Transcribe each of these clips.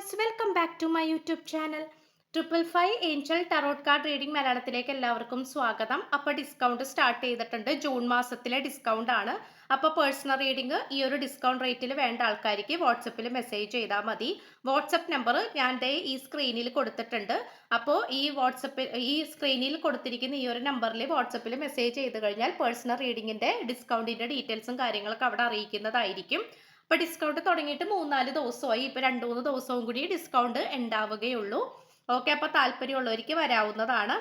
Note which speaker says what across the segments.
Speaker 1: Guys, welcome back to my YouTube channel. 555 angel tarot card reading മലയാളത്തിലേക്ക് എല്ലാവർക്കും സ്വാഗതം. അപ്പോൾ ഡിസ്കൗണ്ട് സ്റ്റാർട്ട് ചെയ്തിട്ടുണ്ട്. ജൂൺ മാസത്തിലെ ഡിസ്കൗണ്ട് ആണ്. അപ്പോൾ പേഴ്സണൽ റീഡിംഗ് ഈ ഒരു ഡിസ്കൗണ്ട് റേറ്റിൽ വേണ്ട ആൾക്കാർക്ക് വാട്സപ്പിൽ മെസ്സേജ് ചെയ്താൽ മതി. വാട്സപ്പ് നമ്പർ ഞാൻ ദേ ഈ സ്ക്രീനിൽ കൊടുത്തിട്ടുണ്ട്. അപ്പോൾ ഈ സ്ക്രീനിൽ കൊടുത്തിരിക്കുന്ന ഈ ഒരു നമ്പറിൽ വാട്സപ്പിൽ മെസ്സേജ് ചെയ്ത് കഴിഞ്ഞാൽ പേഴ്സണൽ റീഡിങ്ങിൻ്റെ ഡിസ്കൗണ്ടിൻ്റെ ഡീറ്റെയിൽസും കാര്യങ്ങളൊക്കെ അവിടെ അറിയിക്കുന്നതായിരിക്കും. ഇപ്പൊ ഡിസ്കൗണ്ട് തുടങ്ങിയിട്ട് 3-4 ദിവസമായി. ഇപ്പൊ 2-3 ദിവസവും കൂടി ഡിസ്കൗണ്ട് ഉണ്ടാവുകയുള്ളൂ. ഓക്കെ, അപ്പൊ താല്പര്യമുള്ളവർക്ക് വരാവുന്നതാണ്.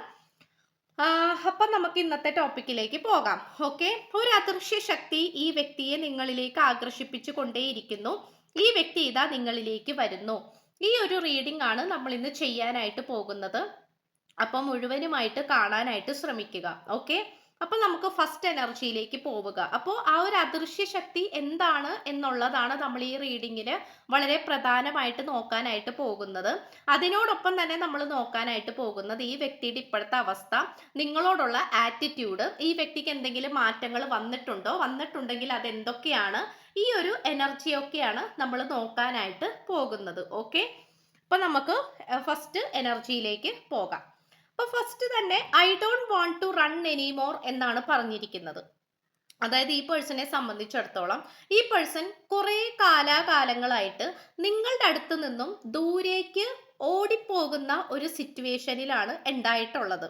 Speaker 1: അപ്പൊ നമുക്ക് ഇന്നത്തെ ടോപ്പിക്കിലേക്ക് പോകാം. ഓക്കെ, ഒരു അദൃശ്യ ശക്തി ഈ വ്യക്തിയെ നിങ്ങളിലേക്ക് ആകർഷിപ്പിച്ചു കൊണ്ടേയിരിക്കുന്നു. ഈ വ്യക്തി ഇതാ നിങ്ങളിലേക്ക് വരുന്നു. ഈ ഒരു റീഡിംഗ് ആണ് നമ്മൾ ഇന്ന് ചെയ്യാനായിട്ട് പോകുന്നത്. അപ്പൊ മുഴുവനുമായിട്ട് കാണാനായിട്ട് ശ്രമിക്കുക. ഓക്കെ, അപ്പൊ നമുക്ക് ഫസ്റ്റ് എനർജിയിലേക്ക് പോവുക. അപ്പോൾ ആ ഒരു അദൃശ്യ ശക്തി എന്താണ് എന്നുള്ളതാണ് നമ്മൾ ഈ റീഡിങ്ങിൽ വളരെ പ്രധാനമായിട്ട് നോക്കാനായിട്ട് പോകുന്നത്. അതിനോടൊപ്പം തന്നെ നമ്മൾ നോക്കാനായിട്ട് പോകുന്നത് ഈ വ്യക്തിയുടെ ഇപ്പോഴത്തെ അവസ്ഥ, നിങ്ങളോടുള്ള ആറ്റിറ്റ്യൂഡ്, ഈ വ്യക്തിക്ക് എന്തെങ്കിലും മാറ്റങ്ങൾ വന്നിട്ടുണ്ടെങ്കിൽ അതെന്തൊക്കെയാണ്, ഈ ഒരു എനർജിയൊക്കെയാണ് നമ്മൾ നോക്കാനായിട്ട് പോകുന്നത്. ഓക്കെ, അപ്പൊ നമുക്ക് ഫസ്റ്റ് എനർജിയിലേക്ക് പോകാം. അപ്പൊ ഫസ്റ്റ് തന്നെ I don't want to run anymore എന്നാണ് പറഞ്ഞിരിക്കുന്നത്. അതായത് ഈ പേഴ്സണെ സംബന്ധിച്ചിടത്തോളം ഈ പേഴ്സൺ കുറെ കാലാകാലങ്ങളായിട്ട് നിങ്ങളുടെ അടുത്ത് നിന്നും ദൂരേക്ക് ഓടിപ്പോകുന്ന ഒരു സിറ്റുവേഷനിലാണ് ഉണ്ടായിട്ടുള്ളത്.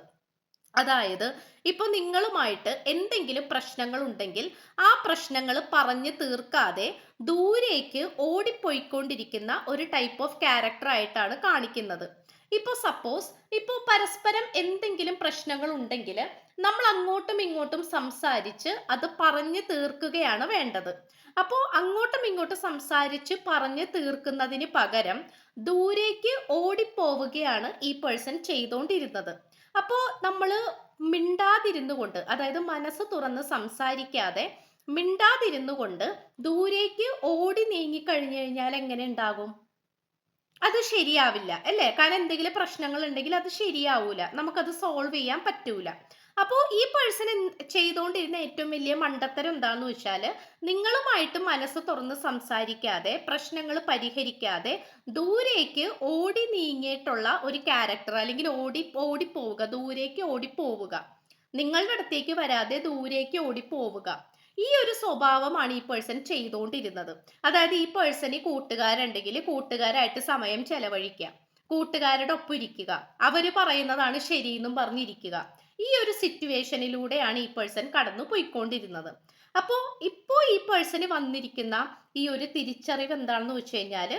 Speaker 1: അതായത് ഇപ്പൊ നിങ്ങളുമായിട്ട് എന്തെങ്കിലും പ്രശ്നങ്ങൾ ഉണ്ടെങ്കിൽ ആ പ്രശ്നങ്ങൾ പറഞ്ഞു തീർക്കാതെ ദൂരേക്ക് ഓടിപ്പോയിക്കൊണ്ടിരിക്കുന്ന ഒരു ടൈപ്പ് ഓഫ് ക്യാരക്ടർ ആയിട്ടാണ് കാണിക്കുന്നത്. ഇപ്പോൾ സപ്പോസ് ഇപ്പോൾ പരസ്പരം എന്തെങ്കിലും പ്രശ്നങ്ങൾ ഉണ്ടെങ്കിൽ നമ്മൾ അങ്ങോട്ടും ഇങ്ങോട്ടും സംസാരിച്ച് അത് പറഞ്ഞു തീർക്കുകയാണ് വേണ്ടത്. അപ്പോൾ അങ്ങോട്ടും ഇങ്ങോട്ടും സംസാരിച്ച് പറഞ്ഞു തീർക്കുന്നതിന് പകരം ദൂരേക്ക് ഓടിപ്പോവുകയാണ് ഈ പേഴ്സൺ ചെയ്തുകൊണ്ടിരുന്നത്. അപ്പോൾ നമ്മൾ മിണ്ടാതിരുന്നു കൊണ്ട്, അതായത് മനസ്സ് തുറന്ന് സംസാരിക്കാതെ മിണ്ടാതിരുന്നു കൊണ്ട് ദൂരേക്ക് ഓടി നീങ്ങി കഴിഞ്ഞു കഴിഞ്ഞാൽ എങ്ങനെ ഉണ്ടാകും? അത് ശരിയാവില്ല അല്ലേ? കാരണം എന്തെങ്കിലും പ്രശ്നങ്ങൾ ഉണ്ടെങ്കിൽ അത് ശരിയാവൂല, നമുക്കത് സോൾവ് ചെയ്യാൻ പറ്റൂല. അപ്പോൾ ഈ പേഴ്സൺ ചെയ്തുകൊണ്ടിരുന്ന ഏറ്റവും വലിയ മണ്ടത്തരം എന്താന്ന് വെച്ചാൽ, നിങ്ങളുമായിട്ട് മനസ്സ് തുറന്ന് സംസാരിക്കാതെ പ്രശ്നങ്ങൾ പരിഹരിക്കാതെ ദൂരേക്ക് ഓടി നീങ്ങിയിട്ടുള്ള ഒരു ക്യാരക്ടർ, അല്ലെങ്കിൽ ഓടിപ്പോവുക, ദൂരേക്ക് ഓടിപ്പോവുക, നിങ്ങളുടെ അടുത്തേക്ക് വരാതെ ദൂരേക്ക് ഓടിപ്പോവുക. ഈ ഒരു സ്വഭാവമാണ് ഈ പേഴ്സൺ ചെയ്തുകൊണ്ടിരുന്നത്. അതായത് ഈ പേഴ്സണ് കൂട്ടുകാരുണ്ടെങ്കിൽ കൂട്ടുകാരായിട്ട് സമയം ചെലവഴിക്കുക, കൂട്ടുകാരുടെ ഒപ്പം ഇരിക്കുക, അവര് പറയുന്നതാണ് ശരിയെന്നും പറഞ്ഞിരിക്കുക. ഈ ഒരു സിറ്റുവേഷനിലൂടെയാണ് ഈ പേഴ്സൺ കടന്നു പോയിക്കൊണ്ടിരുന്നത്. അപ്പോൾ ഇപ്പോൾ ഈ പേഴ്സണ് വന്നിരിക്കുന്ന ഈ ഒരു തിരിച്ചറിവ് എന്താണെന്ന് വെച്ച് കഴിഞ്ഞാൽ,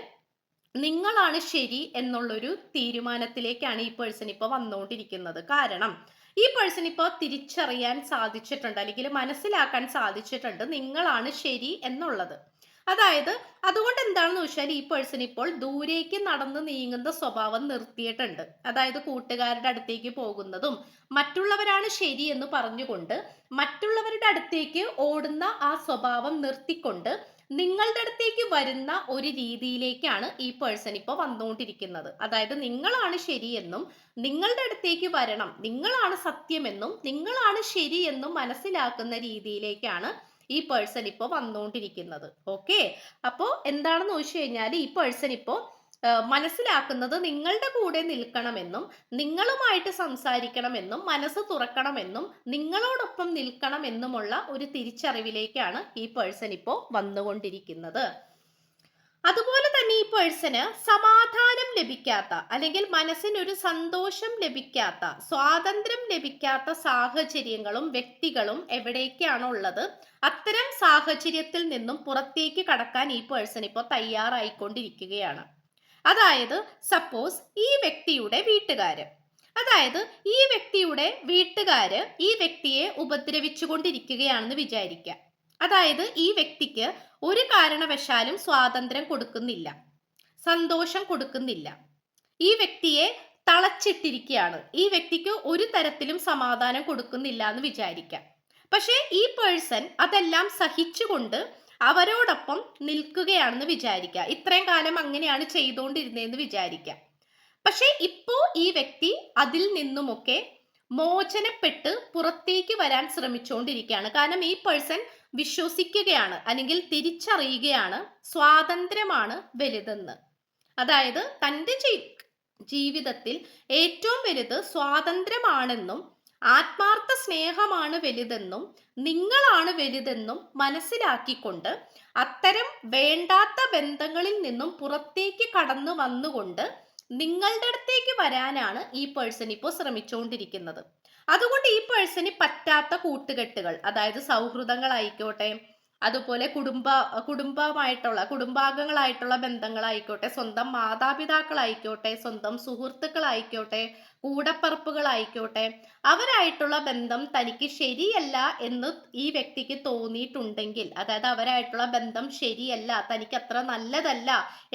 Speaker 1: നിങ്ങളാണ് ശരി എന്നുള്ളൊരു തീരുമാനത്തിലേക്കാണ് ഈ പേഴ്സൺ ഇപ്പോൾ വന്നുകൊണ്ടിരിക്കുന്നത്. കാരണം ഈ പേഴ്സൺ ഇപ്പോൾ തിരിച്ചറിയാൻ സാധിച്ചിട്ടുണ്ട്, അല്ലെങ്കിൽ മനസ്സിലാക്കാൻ സാധിച്ചിട്ടുണ്ട് നിങ്ങളാണ് ശരി എന്നുള്ളത്. അതായത് അതുകൊണ്ട് എന്താണെന്ന് വെച്ചാൽ ഈ പേഴ്സൺ ഇപ്പോൾ ദൂരേക്ക് നടന്ന് നീങ്ങുന്ന സ്വഭാവം നിർത്തിയിട്ടുണ്ട്. അതായത് കൂട്ടുകാരുടെ അടുത്തേക്ക് പോകുന്നതും മറ്റുള്ളവരാണ് ശരി എന്ന് പറഞ്ഞുകൊണ്ട് മറ്റുള്ളവരുടെ അടുത്തേക്ക് ഓടുന്ന ആ സ്വഭാവം നിർത്തിക്കൊണ്ട് നിങ്ങളുടെ അടുത്തേക്ക് വരുന്ന ഒരു രീതിയിലേക്കാണ് ഈ പേഴ്സൺ ഇപ്പോൾ വന്നുകൊണ്ടിരിക്കുന്നത്. അതായത് നിങ്ങളാണ് ശരിയെന്നും നിങ്ങളുടെ അടുത്തേക്ക് വരണം, നിങ്ങളാണ് സത്യമെന്നും നിങ്ങളാണ് ശരിയെന്നും മനസ്സിലാക്കുന്ന രീതിയിലേക്കാണ് ഈ പേഴ്സൺ ഇപ്പോൾ വന്നുകൊണ്ടിരിക്കുന്നത്. ഓക്കെ, അപ്പോൾ എന്താണെന്ന് ചോദിച്ചു കഴിഞ്ഞാൽ ഈ പേഴ്സൺ ഇപ്പോൾ മനസ്സിലാക്കുന്നത് നിങ്ങളുടെ കൂടെ നിൽക്കണമെന്നും നിങ്ങളുമായിട്ട് സംസാരിക്കണമെന്നും മനസ്സ് തുറക്കണമെന്നും നിങ്ങളോടൊപ്പം നിൽക്കണമെന്നുമുള്ള ഒരു തിരിച്ചറിവിലേക്കാണ് ഈ പേഴ്സൺ ഇപ്പോൾ വന്നുകൊണ്ടിരിക്കുന്നത്. അതുപോലെ തന്നെ ഈ പേഴ്സണ് സമാധാനം ലഭിക്കാത്ത, അല്ലെങ്കിൽ മനസ്സിനൊരു സന്തോഷം ലഭിക്കാത്ത, സ്വാതന്ത്ര്യം ലഭിക്കാത്ത സാഹചര്യങ്ങളും വ്യക്തികളും എവിടേക്കാണോ ഉള്ളത്, അത്തരം സാഹചര്യത്തിൽ നിന്നും പുറത്തേക്ക് കടക്കാൻ ഈ പേഴ്സൺ ഇപ്പോൾ തയ്യാറായിക്കൊണ്ടിരിക്കുകയാണ്. അതായത് സപ്പോസ് ഈ വ്യക്തിയുടെ വീട്ടുകാര്, ഈ വ്യക്തിയെ ഉപദ്രവിച്ചു കൊണ്ടിരിക്കുകയാണെന്ന് വിചാരിക്കുക. അതായത് ഈ വ്യക്തിക്ക് ഒരു കാരണവശാലും സ്വാതന്ത്ര്യം കൊടുക്കുന്നില്ല, സന്തോഷം കൊടുക്കുന്നില്ല, ഈ വ്യക്തിയെ തളച്ചിട്ടിരിക്കുകയാണ്, ഈ വ്യക്തിക്ക് ഒരു തരത്തിലും സമാധാനം കൊടുക്കുന്നില്ല എന്ന് വിചാരിക്കാം. പക്ഷേ ഈ പേഴ്സൺ അതെല്ലാം സഹിച്ചുകൊണ്ട് അവരോടൊപ്പം നിൽക്കുകയാണെന്ന് വിചാരിക്കുക. ഇത്രയും കാലം അങ്ങനെയാണ് ചെയ്തുകൊണ്ടിരുന്നതെന്ന് വിചാരിക്കുക. പക്ഷെ ഇപ്പോ ഈ വ്യക്തി അതിൽ നിന്നുമൊക്കെ മോചനപ്പെട്ട് പുറത്തേക്ക് വരാൻ ശ്രമിച്ചുകൊണ്ടിരിക്കുകയാണ്. കാരണം ഈ പേഴ്സൺ വിശ്വസിക്കുകയാണ്, അല്ലെങ്കിൽ തിരിച്ചറിയുകയാണ് സ്വാതന്ത്ര്യമാണ് വലുതെന്ന്. അതായത് തൻ്റെ ജീവിതത്തിൽ ഏറ്റവും വലുത് സ്വാതന്ത്ര്യമാണെന്നും ആത്മാർത്ഥ സ്നേഹമാണ് വലുതെന്നും നിങ്ങളാണ് വലുതെന്നും മനസ്സിലാക്കിക്കൊണ്ട് അത്തരം വേണ്ടാത്ത ബന്ധങ്ങളിൽ നിന്നും പുറത്തേക്ക് കടന്നു വന്നുകൊണ്ട് നിങ്ങളുടെ അടുത്തേക്ക് വരാനാണ് ഈ പേഴ്സൺ ഇപ്പോൾ ശ്രമിച്ചുകൊണ്ടിരിക്കുന്നത്. അതുകൊണ്ട് ഈ പേഴ്സണ് പറ്റാത്ത കൂട്ടുകെട്ടുകൾ, അതായത് സൗഹൃദങ്ങളായിക്കോട്ടെ, അതുപോലെ കുടുംബാംഗങ്ങളായിട്ടുള്ള ബന്ധങ്ങളായിക്കോട്ടെ, സ്വന്തം മാതാപിതാക്കളായിക്കോട്ടെ, സ്വന്തം സുഹൃത്തുക്കളായിക്കോട്ടെ, കൂടപ്പറപ്പുകളായിക്കോട്ടെ, അവരായിട്ടുള്ള ബന്ധം തനിക്ക് ശരിയല്ല എന്ന് ഈ വ്യക്തിക്ക് തോന്നിയിട്ടുണ്ടെങ്കിൽ, അതായത് അവരായിട്ടുള്ള ബന്ധം ശരിയല്ല, തനിക്ക് അത്ര നല്ലതല്ല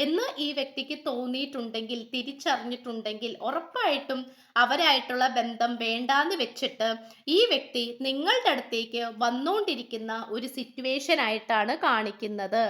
Speaker 1: എന്ന് ഈ വ്യക്തിക്ക് തോന്നിയിട്ടുണ്ടെങ്കിൽ, തിരിച്ചറിഞ്ഞിട്ടുണ്ടെങ്കിൽ, ഉറപ്പായിട്ടും അവരായിട്ടുള്ള ബന്ധം വേണ്ടാന്ന് വെച്ചിട്ട് ഈ വ്യക്തി നിങ്ങളുടെ അടുത്തേക്ക് വന്നുകൊണ്ടിരിക്കുന്ന ഒരു സിറ്റുവേഷൻ ആയിട്ടാണ് കാണിക്കുന്നത്.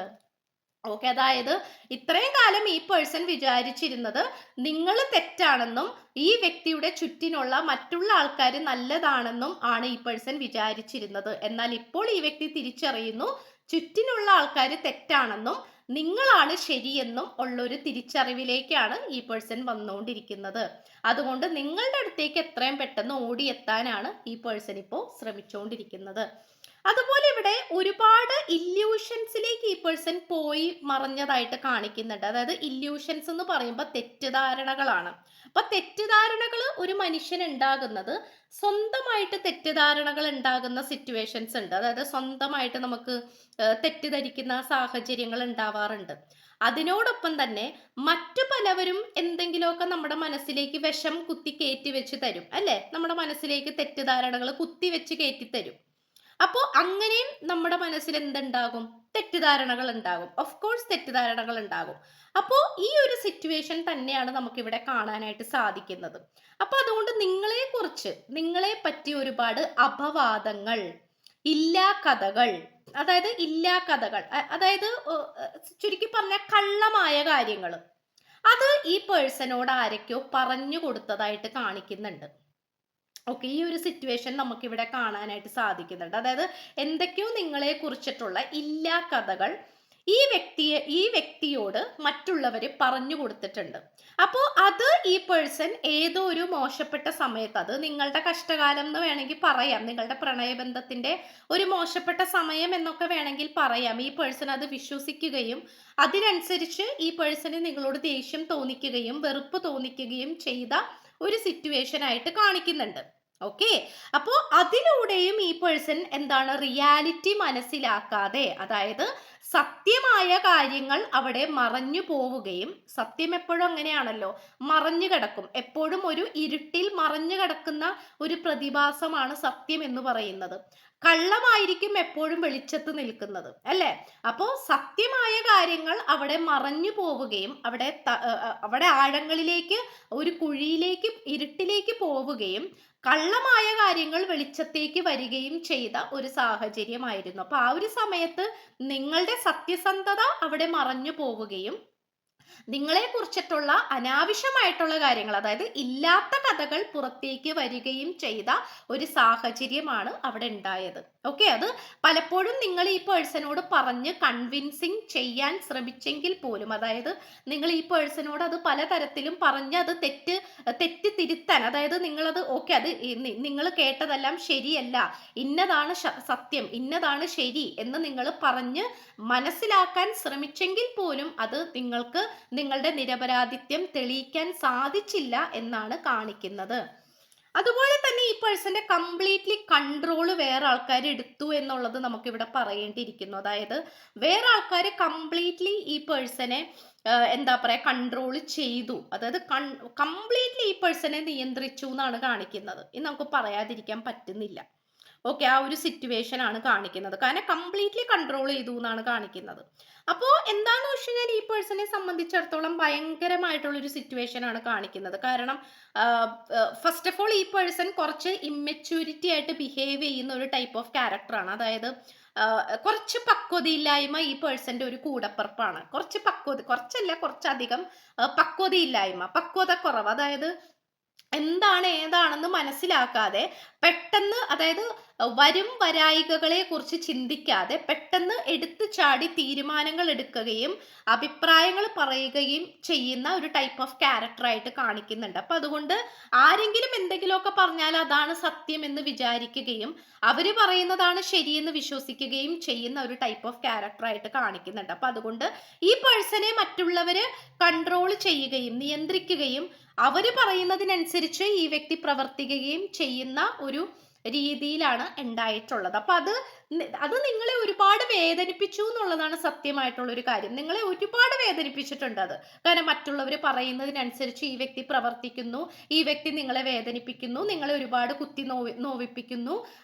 Speaker 1: ഓക്കെ, അതായത് ഇത്രയും കാലം ഈ പേഴ്സൺ വിചാരിച്ചിരുന്നത് നിങ്ങൾ തെറ്റാണെന്നും ഈ വ്യക്തിയുടെ ചുറ്റിനുള്ള മറ്റുള്ള ആൾക്കാർ നല്ലതാണെന്നും ആണ് ഈ പേഴ്സൺ വിചാരിച്ചിരുന്നത്. എന്നാൽ ഇപ്പോൾ ഈ വ്യക്തി തിരിച്ചറിയുന്നു ചുറ്റിനുള്ള ആൾക്കാർ തെറ്റാണെന്നും നിങ്ങളാണ് ശരിയെന്നും ഉള്ളൊരു തിരിച്ചറിവിലേക്കാണ് ഈ പേഴ്സൺ വന്നുകൊണ്ടിരിക്കുന്നത്. അതുകൊണ്ട് നിങ്ങളുടെ അടുത്തേക്ക് എത്രയും പെട്ടെന്ന് ഓടിയെത്താനാണ് ഈ പേഴ്സൺ ഇപ്പോൾ ശ്രമിച്ചുകൊണ്ടിരിക്കുന്നത്. അതുപോലെ ഇവിടെ ഒരുപാട് ഇല്യൂഷൻസിലേക്ക് ഈ പേഴ്സൺ പോയി മറഞ്ഞതായിട്ട് കാണിക്കുന്നുണ്ട്. അതായത് ഇല്യൂഷൻസ് എന്ന് പറയുമ്പോൾ തെറ്റിദ്ധാരണകളാണ്. അപ്പൊ തെറ്റിദ്ധാരണകൾ ഒരു മനുഷ്യൻ ഉണ്ടാകുന്നത് സ്വന്തമായിട്ട് തെറ്റിദ്ധാരണകൾ ഉണ്ടാകുന്ന സിറ്റുവേഷൻസ് ഉണ്ട്. അതായത് സ്വന്തമായിട്ട് നമുക്ക് തെറ്റിദ്ധരിക്കുന്ന സാഹചര്യങ്ങൾ ഉണ്ടാവാറുണ്ട്. അതിനോടൊപ്പം തന്നെ മറ്റു പലവരും എന്തെങ്കിലുമൊക്കെ നമ്മുടെ മനസ്സിലേക്ക് വിഷം കുത്തി കയറ്റി വെച്ച് തരും, അല്ലെ? നമ്മുടെ മനസ്സിലേക്ക് തെറ്റിദ്ധാരണകൾ കുത്തി വെച്ച് കയറ്റി തരും. അപ്പോൾ അങ്ങനെയും നമ്മുടെ മനസ്സിൽ എന്തുണ്ടാകും? തെറ്റിദ്ധാരണകൾ ഉണ്ടാകും. ഓഫ് കോഴ്സ് തെറ്റിദ്ധാരണകൾ ഉണ്ടാകും. അപ്പോൾ ഈ ഒരു സിറ്റുവേഷൻ തന്നെയാണ് നമുക്കിവിടെ കാണാനായിട്ട് സാധിക്കുന്നത്. അപ്പോൾ അതുകൊണ്ട് നിങ്ങളെ പറ്റി ഒരുപാട് അപവാദങ്ങൾ, ഇല്ലാ കഥകൾ, അതായത് ചുരുക്കി പറഞ്ഞ കള്ളമായ കാര്യങ്ങൾ, അത് ഈ പേഴ്സണോട് ആരൊക്കെയോ പറഞ്ഞു കൊടുത്തതായിട്ട് കാണിക്കുന്നുണ്ട്. ഓക്കെ, ഈ ഒരു സിറ്റുവേഷൻ നമുക്കിവിടെ കാണാനായിട്ട് സാധിക്കുന്നുണ്ട്. അതായത് എന്തൊക്കെയോ നിങ്ങളെ കുറിച്ചിട്ടുള്ള ഇല്ലാ കഥകൾ ഈ വ്യക്തിയോട് മറ്റുള്ളവർ പറഞ്ഞു കൊടുത്തിട്ടുണ്ട്. അപ്പോൾ അത് ഈ പേഴ്സൺ ഏതോ ഒരു മോശപ്പെട്ട സമയത്ത്, അത് നിങ്ങളുടെ കഷ്ടകാലം എന്ന് വേണമെങ്കിൽ പറയാം, നിങ്ങളുടെ പ്രണയബന്ധത്തിന്റെ ഒരു മോശപ്പെട്ട സമയം എന്നൊക്കെ വേണമെങ്കിൽ പറയാം, ഈ പേഴ്സൺ അത് വിശ്വസിക്കുകയും അതിനനുസരിച്ച് ഈ പേഴ്സണ് നിങ്ങളോട് ദേഷ്യം തോന്നിക്കുകയും വെറുപ്പ് തോന്നിക്കുകയും ചെയ്ത ഒരു സിറ്റുവേഷൻ ആയിട്ട് കാണിക്കുന്നുണ്ട്. ഓക്കെ, അപ്പോ അതിലൂടെയും ഈ പേഴ്സൺ എന്താണ്, റിയാലിറ്റി മനസ്സിലാക്കാതെ, അതായത് സത്യമായ കാര്യങ്ങൾ അവിടെ മറഞ്ഞു പോവുകയും, സത്യം എപ്പോഴും അങ്ങനെയാണല്ലോ, മറഞ്ഞു കിടക്കും. എപ്പോഴും ഒരു ഇരുട്ടിൽ മറഞ്ഞു കിടക്കുന്ന ഒരു പ്രതിഭാസമാണ് സത്യം എന്ന് പറയുന്നത്. കള്ളമായിരിക്കും എപ്പോഴും വെളിച്ചത്ത് നിൽക്കുന്നത്, അല്ലേ? അപ്പോൾ സത്യമായ കാര്യങ്ങൾ അവിടെ മറഞ്ഞു പോവുകയും അവിടെ ആഴങ്ങളിലേക്ക്, ഒരു കുഴിയിലേക്ക്, ഇരുട്ടിലേക്ക് പോവുകയും കള്ളമായ കാര്യങ്ങൾ വെളിച്ചത്തേക്ക് വരികയും ചെയ്ത ഒരു സാഹചര്യമായിരുന്നു. അപ്പൊ ആ ഒരു സമയത്ത് നിങ്ങളുടെ സത്യസന്ധത അവിടെ മറഞ്ഞു പോവുകയും നിങ്ങളെ കുറിച്ചിട്ടുള്ള അനാവശ്യമായിട്ടുള്ള കാര്യങ്ങൾ, അതായത് ഇല്ലാത്ത കഥകൾ പുറത്തേക്ക് വരികയും ചെയ്ത ഒരു സാഹചര്യമാണ് അവിടെ ഉണ്ടായത്. ഓക്കെ, അത് പലപ്പോഴും നിങ്ങൾ ഈ പേഴ്സണോട് പറഞ്ഞ് കൺവിൻസിങ് ചെയ്യാൻ ശ്രമിച്ചെങ്കിൽ പോലും, അതായത് നിങ്ങൾ ഈ പേഴ്സണോട് അത് പലതരത്തിലും പറഞ്ഞ് അത് തെറ്റ് തിരുത്താൻ, അതായത് നിങ്ങളത് ഓക്കെ, അത് നിങ്ങൾ കേട്ടതെല്ലാം ശരിയല്ല, ഇന്നതാണ് സത്യം, ഇന്നതാണ് ശരി എന്ന് നിങ്ങൾ പറഞ്ഞ് മനസ്സിലാക്കാൻ ശ്രമിച്ചെങ്കിൽ പോലും അത് നിങ്ങൾക്ക് നിങ്ങളുടെ നിരപരാധിത്യം തെളിയിക്കാൻ സാധിച്ചില്ല എന്നാണ് കാണിക്കുന്നത്. അതുപോലെ തന്നെ ഈ പേഴ്സന്റെ കംപ്ലീറ്റ്ലി കൺട്രോൾ വേറെ ആൾക്കാർ എടുത്തു എന്നുള്ളത് നമുക്കിവിടെ പറയേണ്ടിയിരിക്കുന്നു. അതായത് വേറെ ആൾക്കാർ കംപ്ലീറ്റ്ലി ഈ പേഴ്സനെ എന്താ പറയാ, കൺട്രോൾ ചെയ്തു, അതായത് കംപ്ലീറ്റ്ലി ഈ പേഴ്സനെ നിയന്ത്രിച്ചു എന്നാണ് കാണിക്കുന്നത്. ഇത് നമുക്ക് പറയാതിരിക്കാൻ പറ്റുന്നില്ല. ഓക്കെ, ആ ഒരു സിറ്റുവേഷൻ ആണ് കാണിക്കുന്നത്. കാരണം കംപ്ലീറ്റ്ലി കൺട്രോൾ ചെയ്തു എന്നാണ് കാണിക്കുന്നത്. അപ്പോൾ എന്താണെന്ന് വെച്ച് കഴിഞ്ഞാൽ ഈ പേഴ്സണെ സംബന്ധിച്ചിടത്തോളം ഭയങ്കരമായിട്ടുള്ളൊരു സിറ്റുവേഷൻ ആണ് കാണിക്കുന്നത്. കാരണം ഫസ്റ്റ് ഓഫ് ഓൾ ഈ പേഴ്സൺ കുറച്ച് ഇമ്മെച്യൂരിറ്റി ആയിട്ട് ബിഹേവ് ചെയ്യുന്ന ഒരു ടൈപ്പ് ഓഫ് ക്യാരക്ടറാണ്. അതായത് കുറച്ച് പക്വതയില്ലായ്മ ഈ പേഴ്സന്റെ ഒരു കൂടപ്പിറപ്പാണ്. കുറച്ചധികം പക്വതയില്ലായ്മ, പക്വത കുറവ്. അതായത് എന്താണ് ഏതാണെന്ന് മനസ്സിലാക്കാതെ പെട്ടെന്ന്, അതായത് വരും വരായികകളെ കുറിച്ച് ചിന്തിക്കാതെ പെട്ടെന്ന് എടുത്തു ചാടി തീരുമാനങ്ങൾ എടുക്കുകയും അഭിപ്രായങ്ങൾ പറയുകയും ചെയ്യുന്ന ഒരു ടൈപ്പ് ഓഫ് ക്യാരക്ടറായിട്ട് കാണിക്കുന്നുണ്ട്. അപ്പൊ അതുകൊണ്ട് ആരെങ്കിലും എന്തെങ്കിലുമൊക്കെ പറഞ്ഞാൽ അതാണ് സത്യം എന്ന് വിചാരിക്കുകയും അവര് പറയുന്നതാണ് ശരിയെന്ന് വിശ്വസിക്കുകയും ചെയ്യുന്ന ഒരു ടൈപ്പ് ഓഫ് ക്യാരക്ടറായിട്ട് കാണിക്കുന്നുണ്ട്. അപ്പൊ അതുകൊണ്ട് ഈ പേഴ്സണെ മറ്റുള്ളവര് കൺട്രോൾ ചെയ്യുകയും നിയന്ത്രിക്കുകയും അവര് പറയുന്നതിനനുസരിച്ച് ഈ വ്യക്തി പ്രവർത്തിക്കുകയും ചെയ്യുന്ന ഒരു രീതിയിലാണ് ഉണ്ടായിട്ടുള്ളത്. അപ്പൊ അത് നിങ്ങളെ ഒരുപാട് വേദനിപ്പിച്ചു എന്നുള്ളതാണ് സത്യമായിട്ടുള്ള ഒരു കാര്യം. നിങ്ങളെ ഒരുപാട് വേദനിപ്പിച്ചിട്ടുണ്ട് അത്. കാരണം മറ്റുള്ളവർ പറയുന്നതിനനുസരിച്ച് ഈ വ്യക്തി പ്രവർത്തിക്കുന്നു, ഈ വ്യക്തി നിങ്ങളെ വേദനിപ്പിക്കുന്നു, നിങ്ങളെ ഒരുപാട് കുത്തി നോവിപ്പിക്കുന്നു,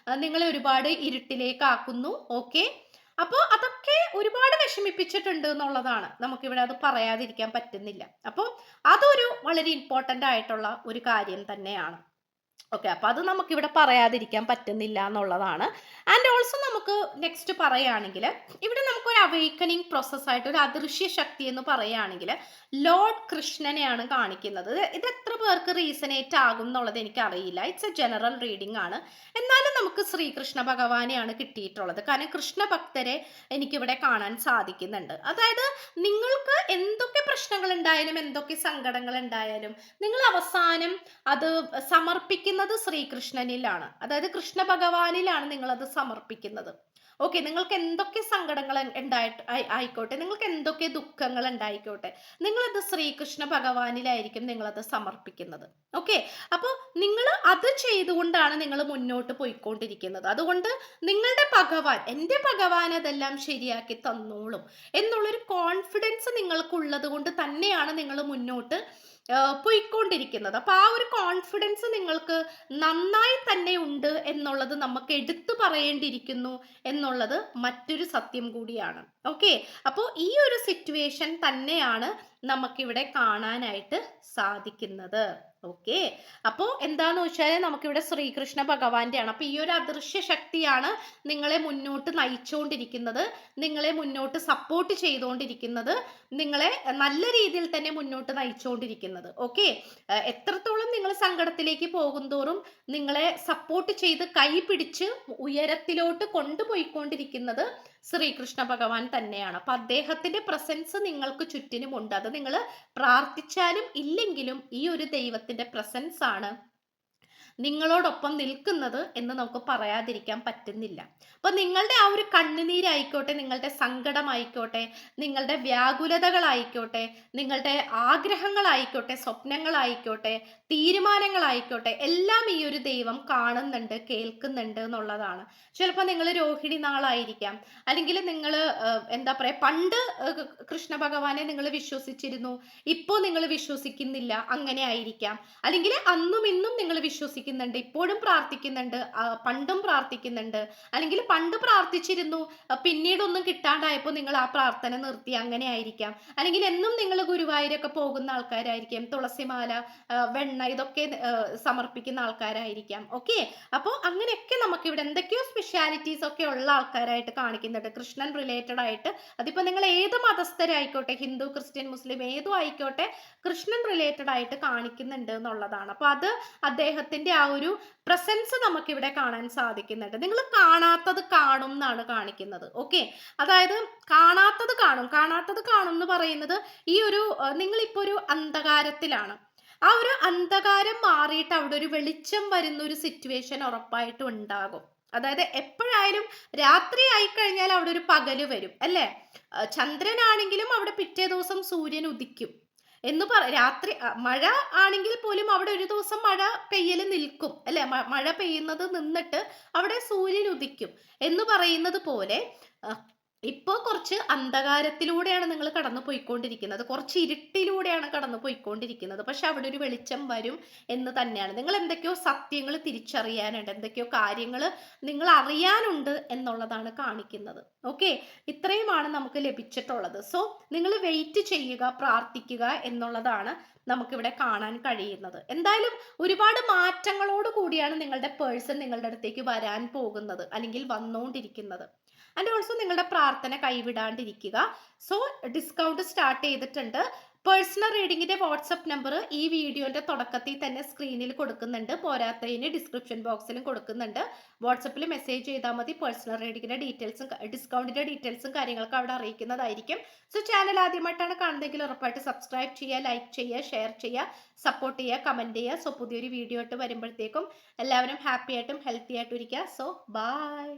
Speaker 1: നിങ്ങളെ ഒരുപാട് ഇരുട്ടിലേക്ക് ആക്കുന്നു. ഓക്കെ, അപ്പോൾ അതൊക്കെ ഒരുപാട് വിഷമിപ്പിച്ചിട്ടുണ്ട് എന്നുള്ളതാണ്. നമുക്കിവിടെ അത് പറയാതിരിക്കാൻ പറ്റുന്നില്ല. അപ്പോൾ അതൊരു വളരെ ഇമ്പോർട്ടൻ്റ് ആയിട്ടുള്ള ഒരു കാര്യം തന്നെയാണ്. ഓക്കെ, അപ്പൊ അത് നമുക്കിവിടെ പറയാതിരിക്കാൻ പറ്റുന്നില്ല എന്നുള്ളതാണ്. ആൻഡ് ഓൾസോ നമുക്ക് നെക്സ്റ്റ് പറയുകയാണെങ്കിൽ ഇവിടെ നമുക്കൊരു അവെയ്ക്കനിങ് പ്രോസസ്സായിട്ട് ഒരു അദൃശ്യ ശക്തി എന്ന് പറയുകയാണെങ്കിൽ ലോർഡ് കൃഷ്ണനെയാണ് കാണിക്കുന്നത്. ഇത് എത്ര പേർക്ക് റീസണേറ്റ് ആകും എന്നുള്ളത് എനിക്കറിയില്ല. ഇറ്റ്സ് എ ജനറൽ റീഡിംഗ് ആണ്. എന്നാലും നമുക്ക് ശ്രീകൃഷ്ണ ഭഗവാനെയാണ് കിട്ടിയിട്ടുള്ളത്. കാരണം കൃഷ്ണ ഭക്തരെ എനിക്കിവിടെ കാണാൻ സാധിക്കുന്നുണ്ട്. അതായത് നിങ്ങൾക്ക് എന്തൊക്കെ പ്രശ്നങ്ങൾ ഉണ്ടായാലും എന്തൊക്കെ സങ്കടങ്ങൾ ഉണ്ടായാലും നിങ്ങൾ അവസാനം അത് സമർപ്പിക്കുന്നത് ശ്രീകൃഷ്ണനിലാണ്, അതായത് കൃഷ്ണ ഭഗവാനിലാണ് നിങ്ങൾ അത് സമർപ്പിക്കുന്നത്. ഓക്കെ, നിങ്ങൾക്ക് എന്തൊക്കെ സങ്കടങ്ങൾ ആയിക്കോട്ടെ, നിങ്ങൾക്ക് എന്തൊക്കെ ദുഃഖങ്ങൾ ഉണ്ടായിക്കോട്ടെ, നിങ്ങളത് ശ്രീകൃഷ്ണ ഭഗവാനിലായിരിക്കും നിങ്ങളത് സമർപ്പിക്കുന്നത്. ഓക്കെ, അപ്പോൾ നിങ്ങൾ അത് ചെയ്തുകൊണ്ടാണ് നിങ്ങൾ മുന്നോട്ട് പോയിക്കൊണ്ടിരിക്കുന്നത്. അതുകൊണ്ട് നിങ്ങളുടെ ഭഗവാൻ, എൻ്റെ ഭഗവാൻ അതെല്ലാം ശരിയാക്കി തന്നോളും എന്നുള്ളൊരു കോൺഫിഡൻസ് നിങ്ങൾക്കുള്ളത് കൊണ്ട് തന്നെയാണ് നിങ്ങൾ മുന്നോട്ട് പോയിക്കൊണ്ടിരിക്കുന്നത്. അപ്പൊ ആ ഒരു കോൺഫിഡൻസ് നിങ്ങൾക്ക് നന്നായി തന്നെ ഉണ്ട് എന്നുള്ളത് നമുക്ക് എടുത്തു പറയേണ്ടിയിരിക്കുന്നു എന്നുള്ളത് മറ്റൊരു സത്യം കൂടിയാണ്. ഓക്കെ, അപ്പോൾ ഈ ഒരു സിറ്റുവേഷൻ തന്നെയാണ് നമുക്കിവിടെ കാണാനായിട്ട് സാധിക്കുന്നത്. ഓക്കെ, അപ്പോൾ എന്താന്ന് വെച്ചാൽ നമുക്കിവിടെ ശ്രീകൃഷ്ണ ഭഗവാന്റെ ആണ്. അപ്പൊ ഈ ഒരു അദൃശ്യ ശക്തിയാണ് നിങ്ങളെ മുന്നോട്ട് നയിച്ചുകൊണ്ടിരിക്കുന്നത്, നിങ്ങളെ മുന്നോട്ട് സപ്പോർട്ട് ചെയ്തുകൊണ്ടിരിക്കുന്നത്, നിങ്ങളെ നല്ല രീതിയിൽ തന്നെ മുന്നോട്ട് നയിച്ചുകൊണ്ടിരിക്കുന്നത്. ഓക്കെ, എത്രത്തോളം നിങ്ങൾ സങ്കടത്തിലേക്ക് പോകുന്തോറും നിങ്ങളെ സപ്പോർട്ട് ചെയ്ത് കൈ പിടിച്ച് ഉയരത്തിലോട്ട് കൊണ്ടുപോയിക്കൊണ്ടിരിക്കുന്നത് ശ്രീകൃഷ്ണ ഭഗവാൻ തന്നെയാണ്. അപ്പൊ അദ്ദേഹത്തിന്റെ പ്രസൻസ് നിങ്ങൾക്ക് ചുറ്റിനുമുണ്ട്. അത് നിങ്ങൾ പ്രാർത്ഥിച്ചാലും ഇല്ലെങ്കിലും ഈ ഒരു ദൈവത്തിന്റെ പ്രസൻസ് ആണ് നിങ്ങളോടൊപ്പം നിൽക്കുന്നത് എന്ന് നമുക്ക് പറയാതിരിക്കാൻ പറ്റുന്നില്ല. അപ്പൊ നിങ്ങളുടെ ആ ഒരു കണ്ണുനീരായിക്കോട്ടെ, നിങ്ങളുടെ സങ്കടമായിക്കോട്ടെ, നിങ്ങളുടെ വ്യാകുലതകളായിക്കോട്ടെ, നിങ്ങളുടെ ആഗ്രഹങ്ങളായിക്കോട്ടെ, സ്വപ്നങ്ങളായിക്കോട്ടെ, തീരുമാനങ്ങളായിക്കോട്ടെ, എല്ലാം ഈ ഒരു ദൈവം കാണുന്നുണ്ട്, കേൾക്കുന്നുണ്ട് എന്നുള്ളതാണ്. ചിലപ്പോൾ നിങ്ങൾ രോഹിണി നാളായിരിക്കാം, അല്ലെങ്കിൽ നിങ്ങൾ എന്താ പറയാ, പണ്ട് കൃഷ്ണ ഭഗവാനെ നിങ്ങൾ വിശ്വസിച്ചിരുന്നു, ഇപ്പോൾ നിങ്ങൾ വിശ്വസിക്കുന്നില്ല, അങ്ങനെ ആയിരിക്കാം. അല്ലെങ്കിൽ അന്നും ഇന്നും നിങ്ങൾ വിശ്വസിക്കുന്നുണ്ട്, ഇപ്പോഴും പ്രാർത്ഥിക്കുന്നുണ്ട്, പണ്ടും പ്രാർത്ഥിക്കുന്നുണ്ട്. അല്ലെങ്കിൽ പണ്ട് പ്രാർത്ഥിച്ചിരുന്നു, പിന്നീടൊന്നും കിട്ടാണ്ടായപ്പോൾ നിങ്ങൾ ആ പ്രാർത്ഥന നിർത്തി, അങ്ങനെ ആയിരിക്കാം. അല്ലെങ്കിൽ എന്നും നിങ്ങൾ ഗുരുവായൂരൊക്കെ പോകുന്ന ആൾക്കാരായിരിക്കാം, തുളസിമാല, വെണ്ണ ഇതൊക്കെ സമർപ്പിക്കുന്ന ആൾക്കാരായിരിക്കാം. ഓക്കെ, അപ്പോൾ അങ്ങനെയൊക്കെ നമുക്ക് ഇവിടെ എന്തൊക്കെയോ സ്പെഷ്യാലിറ്റീസ് ഒക്കെ ഉള്ള ആൾക്കാരായിട്ട് കാണിക്കുന്നുണ്ട്, കൃഷ്ണൻ റിലേറ്റഡ് ആയിട്ട്. അതിപ്പോ നിങ്ങൾ ഏത് മതസ്ഥരായിക്കോട്ടെ, ഹിന്ദു, ക്രിസ്ത്യൻ, മുസ്ലിം ഏതും ആയിക്കോട്ടെ, കൃഷ്ണൻ റിലേറ്റഡ് ആയിട്ട് കാണിക്കുന്നുണ്ട് എന്നുള്ളതാണ്. അപ്പൊ അത് അദ്ദേഹത്തിന്റെ ആ ഒരു പ്രസൻസ് നമുക്ക് ഇവിടെ കാണാൻ സാധിക്കുന്നുണ്ട്. നിങ്ങൾ കാണാത്തത് കാണും എന്നാണ് കാണിക്കുന്നത്. ഓക്കെ, അതായത് കാണാത്തത് കാണും എന്ന് പറയുന്നത് ഈ ഒരു നിങ്ങളിപ്പോ ഒരു അന്ധകാരത്തിലാണ്, ആ ഒരു അന്ധകാരം മാറിയിട്ട് അവിടെ ഒരു വെളിച്ചം വരുന്ന ഒരു സിറ്റുവേഷൻ ഉറപ്പായിട്ടും ഉണ്ടാകും. അതായത് എപ്പോഴായാലും രാത്രി ആയിക്കഴിഞ്ഞാൽ അവിടെ ഒരു പകല് വരും അല്ലേ. ചന്ദ്രനാണെങ്കിലും അവിടെ പിറ്റേ ദിവസം സൂര്യൻ ഉദിക്കും എന്ന് രാത്രി മഴ ആണെങ്കിൽ പോലും അവിടെ ഒരു ദിവസം മഴ പെയ്യല് നിൽക്കും അല്ലെ, മഴ പെയ്യുന്നത് നിന്നിട്ട് അവിടെ സൂര്യൻ ഉദിക്കും എന്ന് പറയുന്നത് പോലെ ഇപ്പോൾ കുറച്ച് അന്ധകാരത്തിലൂടെയാണ് നിങ്ങൾ കടന്നു പോയിക്കൊണ്ടിരിക്കുന്നത്, കുറച്ച് ഇരുട്ടിലൂടെയാണ് കടന്നു പോയിക്കൊണ്ടിരിക്കുന്നത്. പക്ഷെ അവിടെ ഒരു വെളിച്ചം വരും എന്ന് തന്നെയാണ്. നിങ്ങൾ എന്തൊക്കെയോ സത്യങ്ങൾ തിരിച്ചറിയാനുണ്ട്, എന്തൊക്കെയോ കാര്യങ്ങൾ നിങ്ങൾ അറിയാനുണ്ട് എന്നുള്ളതാണ് കാണിക്കുന്നത്. ഓക്കെ, ഇത്രയുമാണ് നമുക്ക് ലഭിച്ചിട്ടുള്ളത്. സോ നിങ്ങൾ വെയിറ്റ് ചെയ്യുക, പ്രാർത്ഥിക്കുക എന്നുള്ളതാണ് നമുക്കിവിടെ കാണാൻ കഴിയുന്നത്. എന്തായാലും ഒരുപാട് മാറ്റങ്ങളോട് കൂടിയാണ് നിങ്ങളുടെ പേഴ്സൺ നിങ്ങളുടെ അടുത്തേക്ക് വരാൻ പോകുന്നത് അല്ലെങ്കിൽ വന്നുകൊണ്ടിരിക്കുന്നത്. ആൻഡ് ഓൾസോ നിങ്ങളുടെ പ്രാർത്ഥന കൈവിടാണ്ടിരിക്കുക. സോ ഡിസ്കൗണ്ട് സ്റ്റാർട്ട് ചെയ്തിട്ടുണ്ട്. പേഴ്സണൽ റീഡിങ്ങിന്റെ വാട്സപ്പ് നമ്പർ ഈ വീഡിയോന്റെ തുടക്കത്തിൽ തന്നെ സ്ക്രീനിൽ കൊടുക്കുന്നുണ്ട്. പോരാത്തതിന് ഡിസ്ക്രിപ്ഷൻ ബോക്സിലും കൊടുക്കുന്നുണ്ട്. വാട്സപ്പിൽ മെസ്സേജ് ചെയ്താൽ മതി. പേഴ്സണൽ റീഡിങ്ങിന്റെ ഡീറ്റെയിൽസും ഡിസ്കൗണ്ടിന്റെ ഡീറ്റെയിൽസും കാര്യങ്ങളൊക്കെ അവിടെ അറിയിക്കുന്നതായിരിക്കും. സോ ചാനൽ ആദ്യമായിട്ടാണ് കാണുന്നതെങ്കിൽ ഉറപ്പായിട്ട് സബ്സ്ക്രൈബ് ചെയ്യുക, ലൈക്ക് ചെയ്യുക, ഷെയർ ചെയ്യുക, സപ്പോർട്ട് ചെയ്യുക, കമന്റ് ചെയ്യുക. സോ പുതിയൊരു വീഡിയോ ആയിട്ട് വരുമ്പോഴത്തേക്കും എല്ലാവരും ഹാപ്പി ആയിട്ടും ഹെൽത്തി ആയിട്ടും ഇരിക്കുക. So by.